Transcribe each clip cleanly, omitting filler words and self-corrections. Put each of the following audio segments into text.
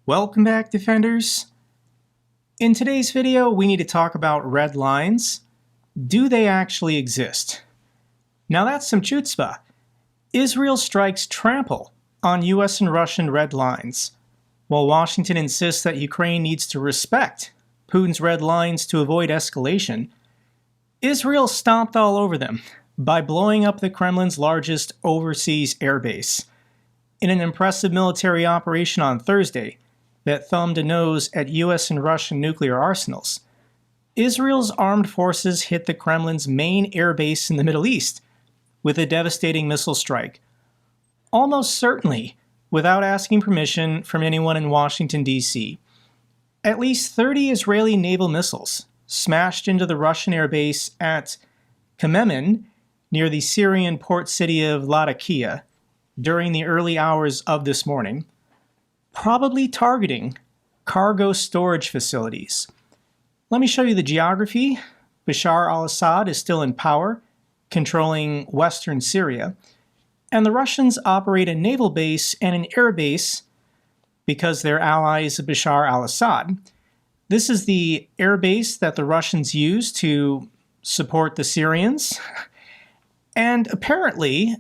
Welcome back, Defenders. In today's video, we need to talk about red lines. Do they actually exist? Now that's some chutzpah. Israel strikes trample on US and Russian red lines, while Washington insists that Ukraine needs to respect Putin's red lines to avoid escalation. Israel stomped all over them by blowing up the Kremlin's largest overseas airbase in an impressive military operation on Thursday that thumbed a nose at US and Russian nuclear arsenals. Israel's armed forces hit the Kremlin's main airbase in the Middle East with a devastating missile strike, almost certainly without asking permission from anyone in Washington, D.C. At least 30 Israeli naval missiles smashed into the Russian airbase at Khmeimim, near the Syrian port city of Latakia, during the early hours of this morning, probably targeting cargo storage facilities. Let me show you the geography. Bashar al-Assad is still in power, controlling western Syria, and the Russians operate a naval base and an air base because they're allies of Bashar al-Assad. This is the air base that the Russians use to support the Syrians, and apparently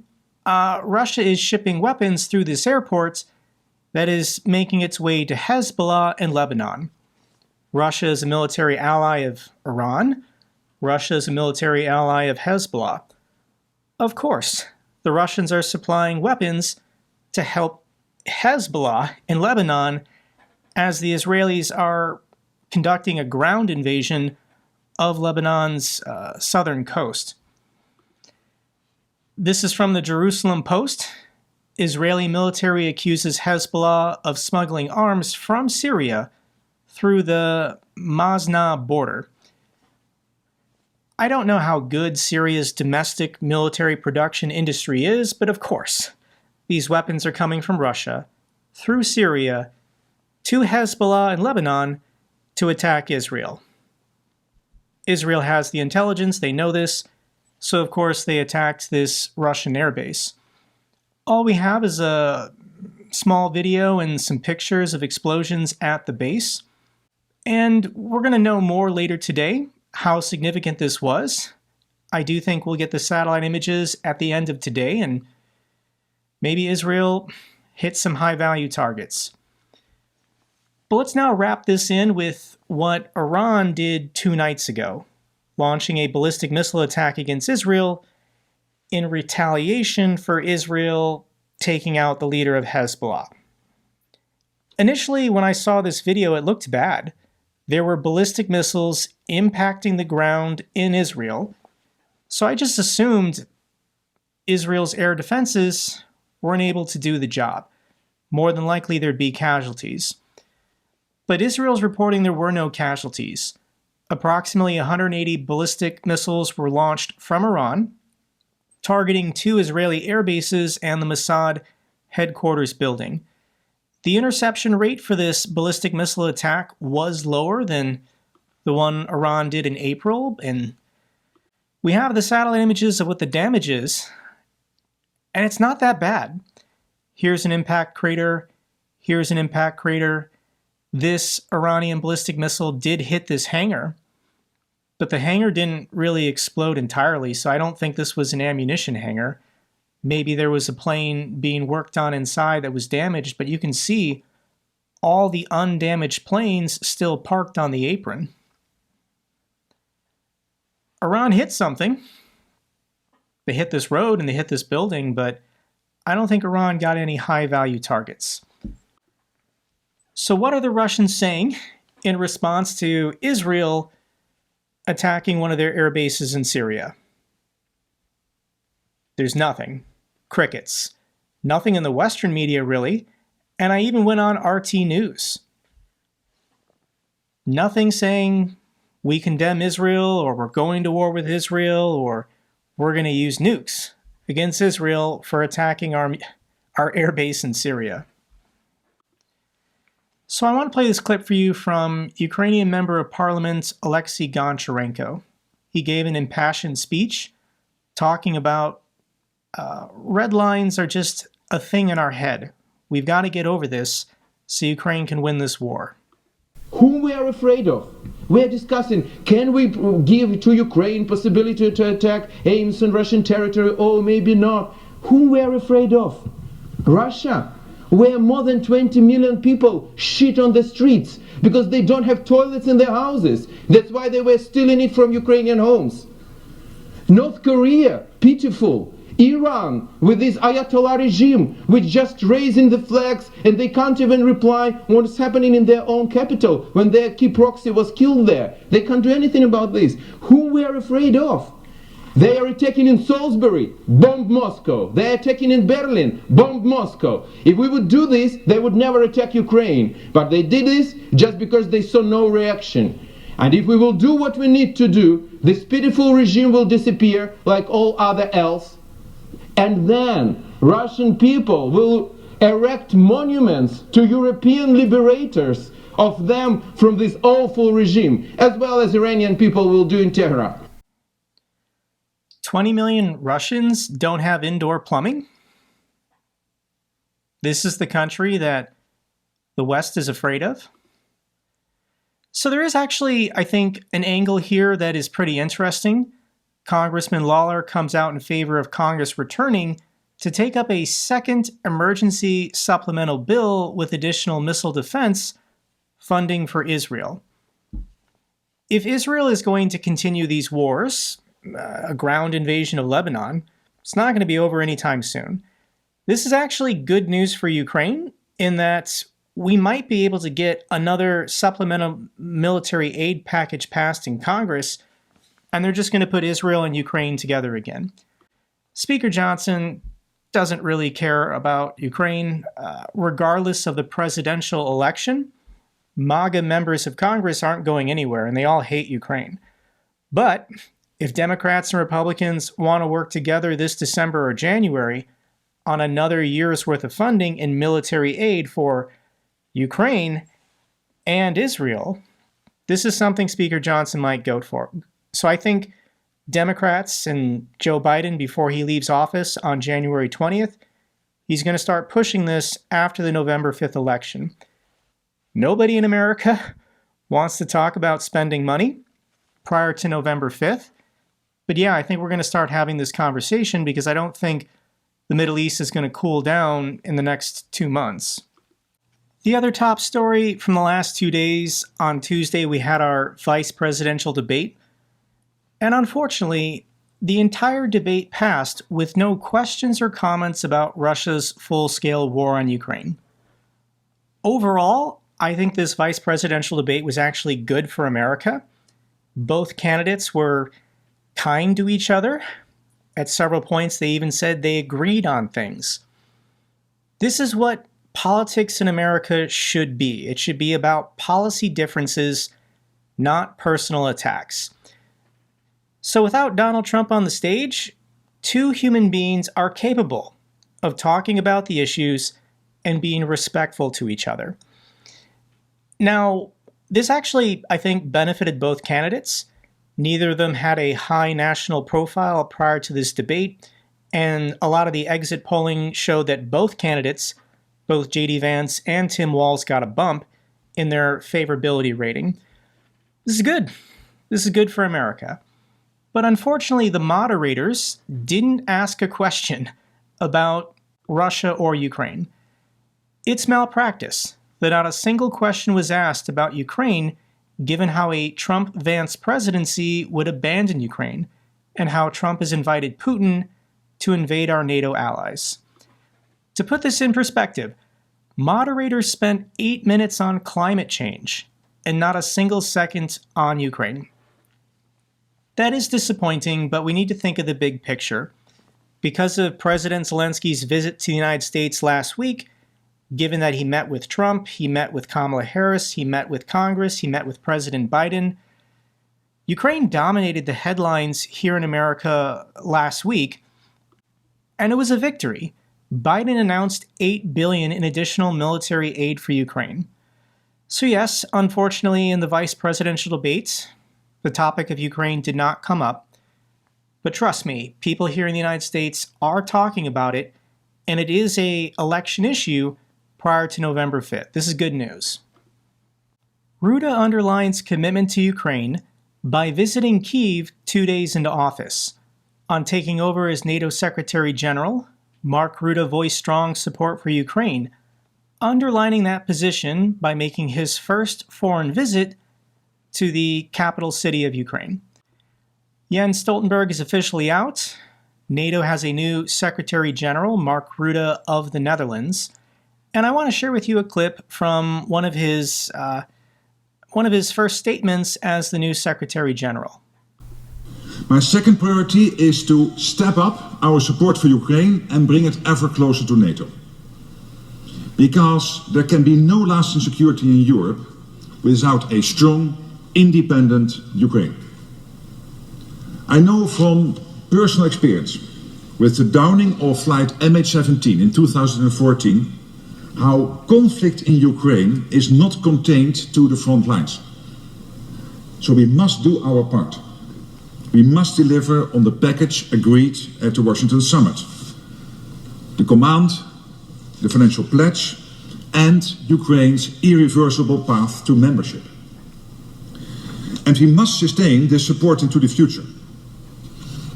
Russia is shipping weapons through this airport that is making its way to Hezbollah and Lebanon. Russia is a military ally of Iran. Russia is a military ally of Hezbollah. Of course, the Russians are supplying weapons to help Hezbollah in Lebanon as the Israelis are conducting a ground invasion of Lebanon's southern coast. This is from the Jerusalem Post. Israeli military accuses Hezbollah of smuggling arms from Syria through the Masna border. I don't know how good Syria's domestic military production industry is, but of course, these weapons are coming from Russia, through Syria, to Hezbollah and Lebanon to attack Israel. Israel has the intelligence, they know this, so of course they attacked this Russian airbase. All we have is a small video and some pictures of explosions at the base. And we're going to know more later today how significant this was. I do think we'll get the satellite images at the end of today, and maybe Israel hit some high-value targets. But let's now wrap this in with what Iran did 2 nights ago, launching a ballistic missile attack against Israel in retaliation for Israel taking out the leader of Hezbollah. Initially, when I saw this video, it looked bad. There were ballistic missiles impacting the ground in Israel, so I just assumed Israel's air defenses weren't able to do the job. More than likely, there'd be casualties. But Israel's reporting there were no casualties. Approximately 180 ballistic missiles were launched from Iran, targeting 2 Israeli air bases and the Mossad headquarters building. The interception rate for this ballistic missile attack was lower than the one Iran did in April, and we have the satellite images of what the damage is, and it's not that bad. Here's an impact crater, here's an impact crater. This Iranian ballistic missile did hit this hangar, but the hangar didn't really explode entirely, so I don't think this was an ammunition hangar. Maybe there was a plane being worked on inside that was damaged, but you can see all the undamaged planes still parked on the apron. Iran hit something. They hit this road and they hit this building, but I don't think Iran got any high-value targets. So what are the Russians saying in response to Israel attacking one of their air bases in Syria? There's nothing. Crickets. Nothing in the Western media, really, and I even went on RT News. Nothing saying we condemn Israel, or we're going to war with Israel, or we're going to use nukes against Israel for attacking our air base in Syria. So I want to play this clip for you from Ukrainian Member of Parliament Alexei Goncharenko. He gave an impassioned speech talking about red lines are just a thing in our head. We've got to get over this. so Ukraine can win this war. Whom we are afraid of? We are discussing, can we give to Ukraine possibility to attack aims on Russian territory, or maybe not? Whom we are afraid of? Russia, where more than 20 million people shit on the streets because they don't have toilets in their houses. That's why they were stealing it from Ukrainian homes. North Korea, pitiful. Iran, with this Ayatollah regime, which just raising the flags and they can't even reply what's happening in their own capital when their key proxy was killed there. They can't do anything about this. Who we are afraid of? They are attacking in Salisbury, bomb Moscow. They are attacking in Berlin, bomb Moscow. If we would do this, they would never attack Ukraine. But they did this just because they saw no reaction. And if we will do what we need to do, this pitiful regime will disappear like all other else. And then Russian people will erect monuments to European liberators of them from this awful regime, as well as Iranian people will do in Tehran. 20 million Russians don't have indoor plumbing? This is the country that the West is afraid of? So there is actually, I think, an angle here that is pretty interesting. Congressman Lawler comes out in favor of Congress returning to take up a second emergency supplemental bill with additional missile defense funding for Israel. If Israel is going to continue these wars, a ground invasion of Lebanon, it's not going to be over anytime soon. This is actually good news for Ukraine in that we might be able to get another supplemental military aid package passed in Congress, and they're just going to put Israel and Ukraine together again. Speaker Johnson doesn't really care about Ukraine. Regardless of the presidential election, MAGA members of Congress aren't going anywhere, and they all hate Ukraine. But if Democrats and Republicans want to work together this December or January on another year's worth of funding in military aid for Ukraine and Israel, this is something Speaker Johnson might go for. So I think Democrats and Joe Biden, before he leaves office on January 20th, he's going to start pushing this after the November 5th election. Nobody in America wants to talk about spending money prior to November 5th. But yeah, I think we're going to start having this conversation because I don't think the Middle East is going to cool down in the next 2 months. The other top story from the last 2 days, on Tuesday we had our vice presidential debate. And unfortunately, the entire debate passed with no questions or comments about Russia's full-scale war on Ukraine. Overall, I think this vice presidential debate was actually good for America. Both candidates were kind to each other. At several points, they even said they agreed on things. This is what politics in America should be. It should be about policy differences, not personal attacks. So without Donald Trump on the stage, two human beings are capable of talking about the issues and being respectful to each other. Now, this actually, I think, benefited both candidates. Neither of them had a high national profile prior to this debate, and a lot of the exit polling showed that both candidates, both J.D. Vance and Tim Walz, got a bump in their favorability rating. This is good. This is good for America. But unfortunately, the moderators didn't ask a question about Russia or Ukraine. It's malpractice that not a single question was asked about Ukraine, given how a Trump-Vance presidency would abandon Ukraine and how Trump has invited Putin to invade our NATO allies. To put this in perspective, moderators spent 8 minutes on climate change and not a single second on Ukraine. That is disappointing, but we need to think of the big picture. Because of President Zelensky's visit to the United States last week, given that he met with Trump, he met with Kamala Harris, he met with Congress, he met with President Biden, Ukraine dominated the headlines here in America last week, and it was a victory. Biden announced $8 billion in additional military aid for Ukraine. So yes, unfortunately, in the vice presidential debates, the topic of Ukraine did not come up. But trust me, people here in the United States are talking about it, and it is an election issue prior to November 5th. This is good news. Ruda underlines commitment to Ukraine by visiting Kyiv 2 days into office. On taking over as NATO Secretary General, Mark Ruda voiced strong support for Ukraine, underlining that position by making his first foreign visit to the capital city of Ukraine. Jens Stoltenberg is officially out. NATO has a new Secretary General, Mark Ruda of the Netherlands, and I want to share with you a clip from one of his first statements as the new Secretary General. My second priority is to step up our support for Ukraine and bring it ever closer to NATO. Because there can be no lasting security in Europe without a strong, independent Ukraine. I know from personal experience with the downing of flight MH17 in 2014 how conflict in Ukraine is not contained to the front lines. So we must do our part. We must deliver on the package agreed at the Washington summit. The command, the financial pledge, and Ukraine's irreversible path to membership. And we must sustain this support into the future,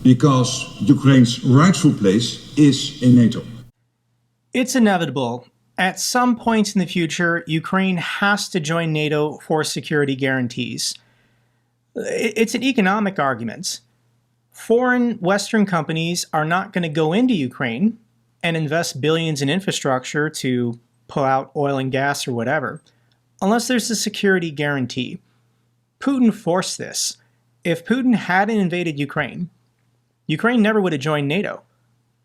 because Ukraine's rightful place is in NATO. It's inevitable. At some point in the future, Ukraine has to join NATO for security guarantees. It's an economic argument. Foreign Western companies are not going to go into Ukraine and invest billions in infrastructure to pull out oil and gas or whatever, unless there's a security guarantee. Putin forced this. If Putin hadn't invaded Ukraine, Ukraine never would have joined NATO.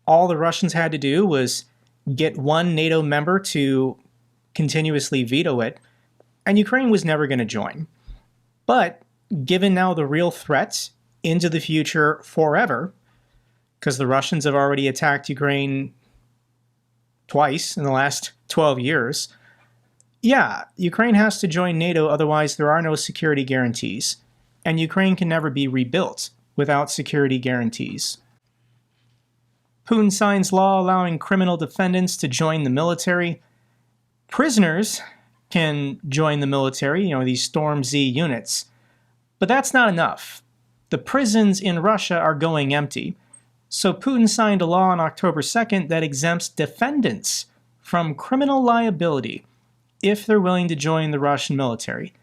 All the Russians had to do was get one NATO member to continuously veto it, and Ukraine was never going to join. But given now the real threats into the future forever, because the Russians have already attacked Ukraine twice in the last 12 years, yeah, Ukraine has to join NATO, otherwise there are no security guarantees, and Ukraine can never be rebuilt without security guarantees. Putin signs law allowing criminal defendants to join the military. Prisoners can join the military, these Storm Z units. But that's not enough. The prisons in Russia are going empty. So Putin signed a law on October 2nd that exempts defendants from criminal liability if they're willing to join the Russian military.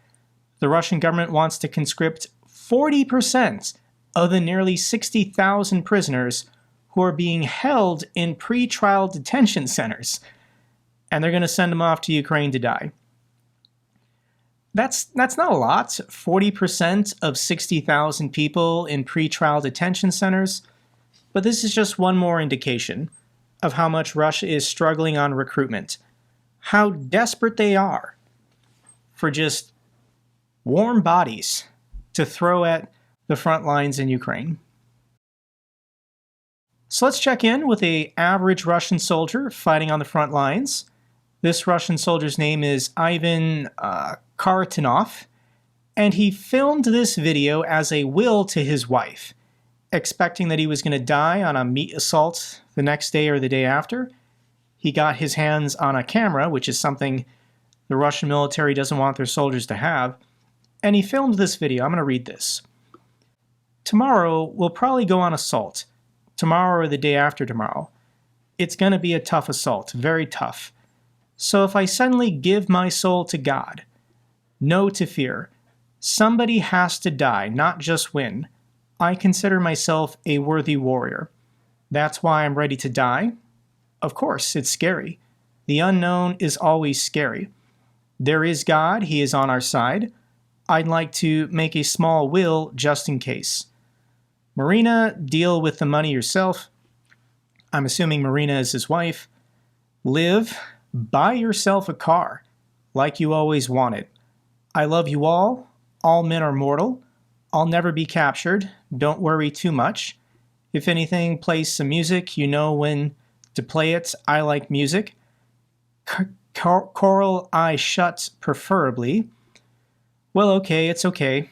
The Russian government wants to conscript 40% of the nearly 60,000 prisoners who are being held in pre-trial detention centers, and they're going to send them off to Ukraine to die. That's not a lot. 40% of 60,000 people in pre-trial detention centers. But this is just one more indication of how much Russia is struggling on recruitment. How desperate they are for just warm bodies to throw at the front lines in Ukraine. So let's check in with an average Russian soldier fighting on the front lines. This Russian soldier's name is Ivan Karatanov, and he filmed this video as a will to his wife, expecting that he was going to die on a meat assault the next day or the day after. He got his hands on a camera, which is something the Russian military doesn't want their soldiers to have, and he filmed this video. I'm going to read this. Tomorrow, we'll probably go on assault. Tomorrow or the day after tomorrow. It's going to be a tough assault, very tough. So if I suddenly give my soul to God, no to fear, somebody has to die, not just win. I consider myself a worthy warrior. That's why I'm ready to die. Of course, it's scary. The unknown is always scary. There is God, He is on our side. I'd like to make a small will just in case. Marina, deal with the money yourself. I'm assuming Marina is his wife. Live, buy yourself a car, like you always wanted. I love you all. All men are mortal. I'll never be captured. Don't worry too much. If anything, play some music. You know when to play it. I like music. Coral eye shut, preferably. Well, okay, it's okay.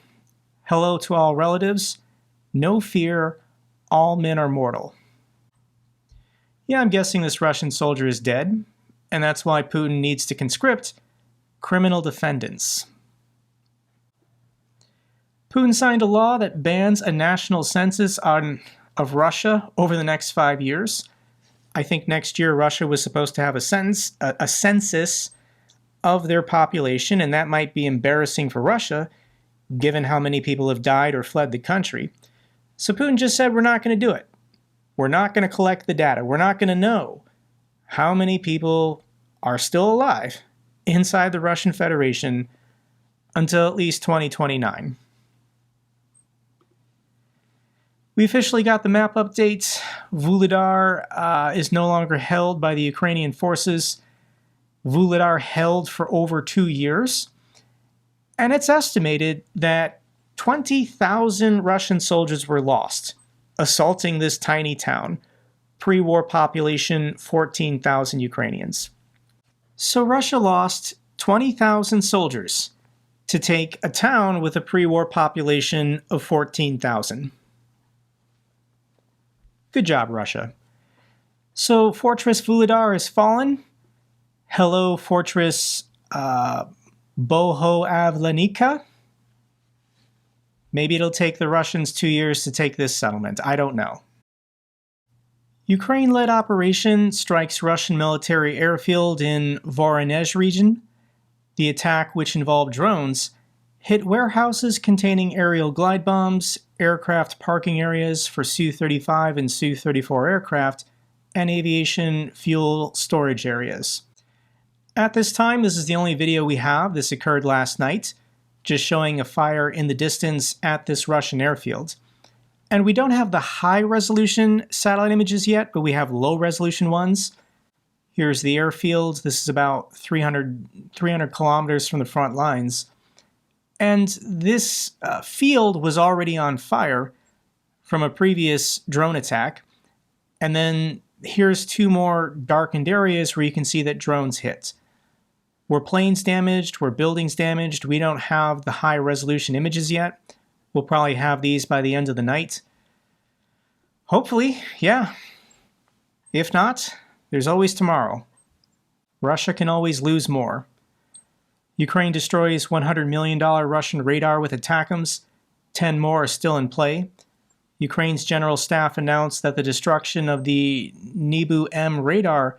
Hello to all relatives. No fear, all men are mortal. Yeah, I'm guessing this Russian soldier is dead. and that's why Putin needs to conscript criminal defendants. Putin signed a law that bans a national census of Russia over the next 5 years. I think next year Russia was supposed to have a census of their population, and that might be embarrassing for Russia, given how many people have died or fled the country. So Putin just said, we're not going to do it. We're not going to collect the data. We're not going to know how many people are still alive inside the Russian Federation until at least 2029. We officially got the map update. Vuhledar is no longer held by the Ukrainian forces. Vuhledar held for over 2 years. And it's estimated that 20,000 Russian soldiers were lost assaulting this tiny town. Pre-war population, 14,000 Ukrainians. So Russia lost 20,000 soldiers to take a town with a pre-war population of 14,000. Good job, Russia. So Fortress Vuhledar has fallen. Hello, Fortress Bohoavlenica. Maybe it'll take the Russians 2 years to take this settlement. I don't know. Ukraine-led operation strikes Russian military airfield in Voronezh region. The attack, which involved drones, hit warehouses containing aerial glide bombs, aircraft parking areas for Su-35 and Su-34 aircraft, and aviation fuel storage areas. At this time, this is the only video we have. This occurred last night, just showing a fire in the distance at this Russian airfield. And we don't have the high-resolution satellite images yet, but we have low-resolution ones. Here's the airfield. This is about 300 kilometers from the front lines. And this field was already on fire from a previous drone attack. And then here's 2 more darkened areas where you can see that drones hit. Were planes damaged? Were buildings damaged? We don't have the high-resolution images yet. We'll probably have these by the end of the night. Hopefully, yeah. If not, there's always tomorrow. Russia can always lose more. Ukraine destroys $100 million Russian radar with ATACMS. 10 more are still in play. Ukraine's general staff announced that the destruction of the Nebu-M radar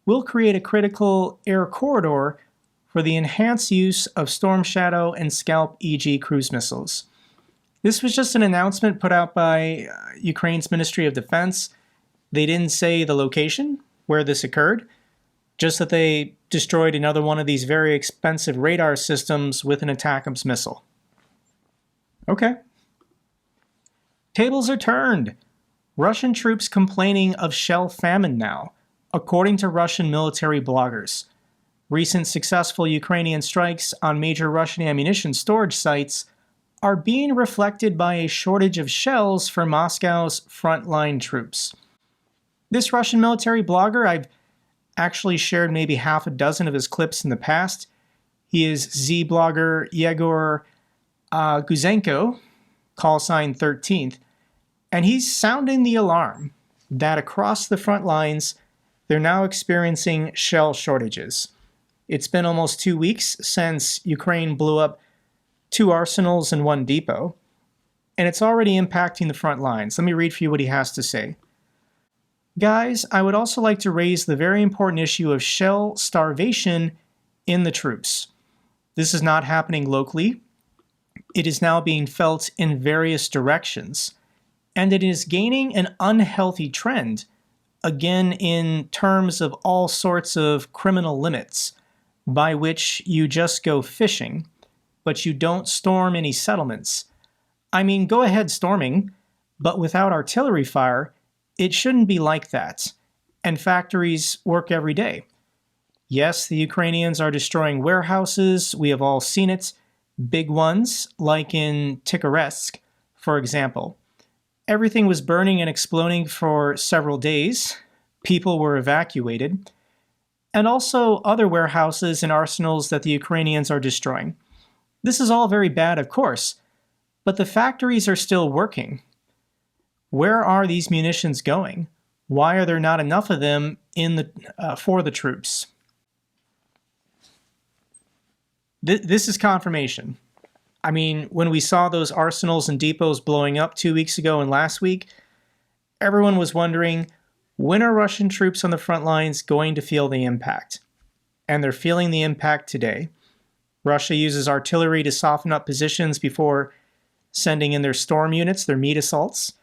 will create a critical air corridor for the enhanced use of Storm Shadow and Scalp EG cruise missiles. This was just an announcement put out by Ukraine's Ministry of Defense. They didn't say the location where this occurred, just that they destroyed another one of these very expensive radar systems with an ATACMS missile. Okay. Tables are turned. Russian troops complaining of shell famine now, according to Russian military bloggers. Recent successful Ukrainian strikes on major Russian ammunition storage sites are being reflected by a shortage of shells for Moscow's frontline troops. This Russian military blogger, I've actually shared maybe half a dozen of his clips in the past. He is Z-blogger Yegor Guzenko, call sign 13th, and he's sounding the alarm that across the front lines, they're now experiencing shell shortages. It's been almost 2 weeks since Ukraine blew up 2 arsenals and 1 depot, and it's already impacting the front lines. Let me read for you what he has to say. Guys, I would also like to raise the very important issue of shell starvation in the troops. This is not happening locally. It is now being felt in various directions, and it is gaining an unhealthy trend, again in terms of all sorts of criminal limits, by which you just go fishing, but you don't storm any settlements. I mean, go ahead storming, but without artillery fire, it shouldn't be like that, and factories work every day. Yes, the Ukrainians are destroying warehouses, we have all seen it, big ones, like in Tikhoretsk, for example. Everything was burning and exploding for several days, people were evacuated, and also other warehouses and arsenals that the Ukrainians are destroying. This is all very bad, of course, but the factories are still working. Where are these munitions going? Why are there not enough of them for the troops? This is confirmation. I mean, when we saw those arsenals and depots blowing up 2 weeks ago and last week, everyone was wondering, when are Russian troops on the front lines going to feel the impact? And they're feeling the impact today. Russia uses artillery to soften up positions before sending in their storm units, their meat assaults.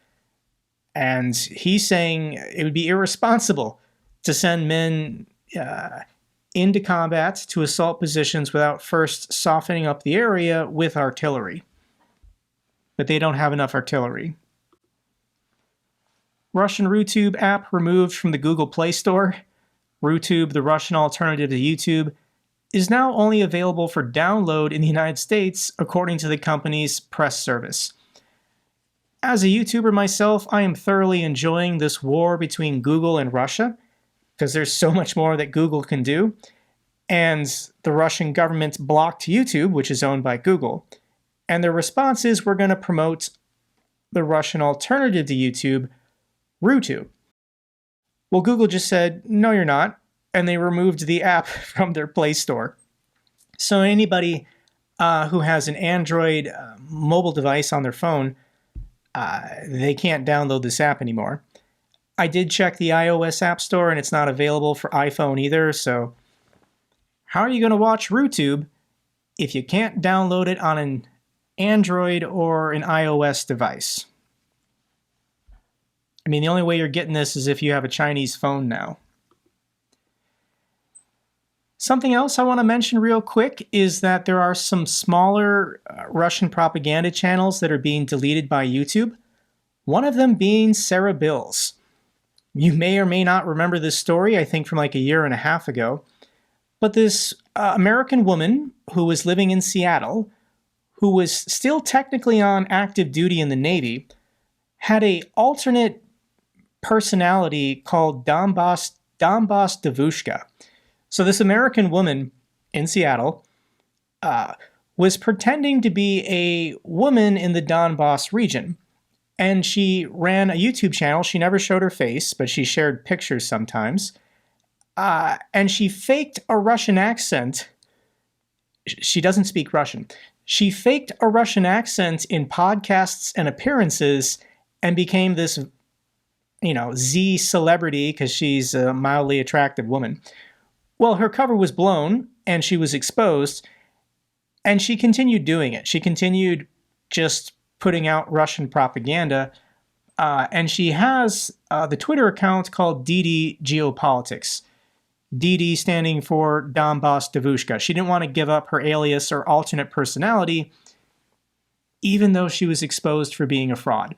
And he's saying it would be irresponsible to send men into combat to assault positions without first softening up the area with artillery. But they don't have enough artillery. Russian RuTube app removed from the Google Play Store. RuTube, the Russian alternative to YouTube, is now only available for download in the United States, according to the company's press service. As a YouTuber myself, I am thoroughly enjoying this war between Google and Russia, because there's so much more that Google can do, and the Russian government blocked YouTube, which is owned by Google, and their response is, we're going to promote the Russian alternative to YouTube, RuTube. Well, Google just said, no, you're not, and they removed the app from their Play Store. So anybody who has an Android mobile device on their phone, they can't download this app anymore. I did check the iOS App Store, and it's not available for iPhone either, so how are you going to watch RuTube if you can't download it on an Android or an iOS device? I mean, the only way you're getting this is if you have a Chinese phone now. Something else I want to mention real quick is that there are some smaller Russian propaganda channels that are being deleted by YouTube. One of them being Sarah Bills. You may or may not remember this story, I think from like a year and a half ago. But this American woman who was living in Seattle, who was still technically on active duty in the Navy, had a alternate personality called Donbass Devushka. So this American woman in Seattle was pretending to be a woman in the Donbass region. And she ran a YouTube channel. She never showed her face, but she shared pictures sometimes. And she faked a Russian accent. She doesn't speak Russian. She faked a Russian accent in podcasts and appearances and became this, Z celebrity because she's a mildly attractive woman. Well, her cover was blown and she was exposed, and she continued doing it. She continued just putting out Russian propaganda, and she has the Twitter account called DD Geopolitics. DD standing for Donbass Devushka. She didn't want to give up her alias or alternate personality, even though she was exposed for being a fraud.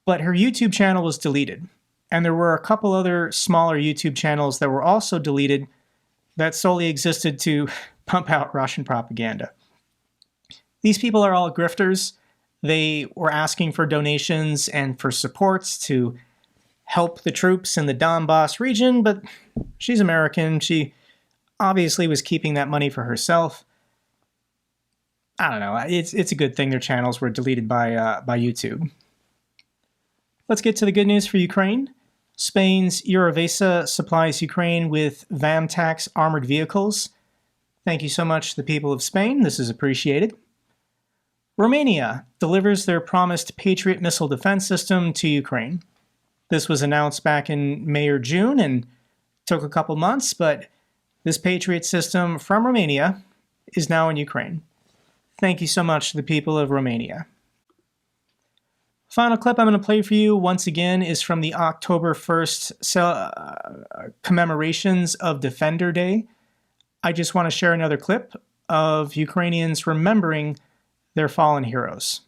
But her YouTube channel was deleted. And there were a couple other smaller YouTube channels that were also deleted that solely existed to pump out Russian propaganda. These people are all grifters. They were asking for donations and for supports to help the troops in the Donbass region, but she's American. She obviously was keeping that money for herself. I don't know. It's a good thing their channels were deleted by YouTube. Let's get to the good news for Ukraine. Spain's Eurovesa supplies Ukraine with VAMTAX armored vehicles. Thank you so much to the people of Spain. This is appreciated. Romania delivers their promised Patriot missile defense system to Ukraine. This was announced back in May or June and took a couple months, but this Patriot system from Romania is now in Ukraine. Thank you so much to the people of Romania. Final clip I'm going to play for you, once again, is from the October 1st commemorations of Defender Day. I just want to share another clip of Ukrainians remembering their fallen heroes.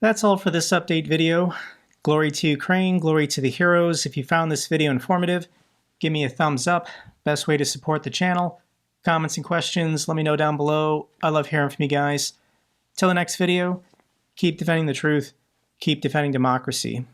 That's all for this update video. Glory to Ukraine, glory to the heroes. If you found this video informative, give me a thumbs up. Best way to support the channel. Comments and questions, let me know down below. I love hearing from you guys. Till the next video, keep defending the truth, keep defending democracy.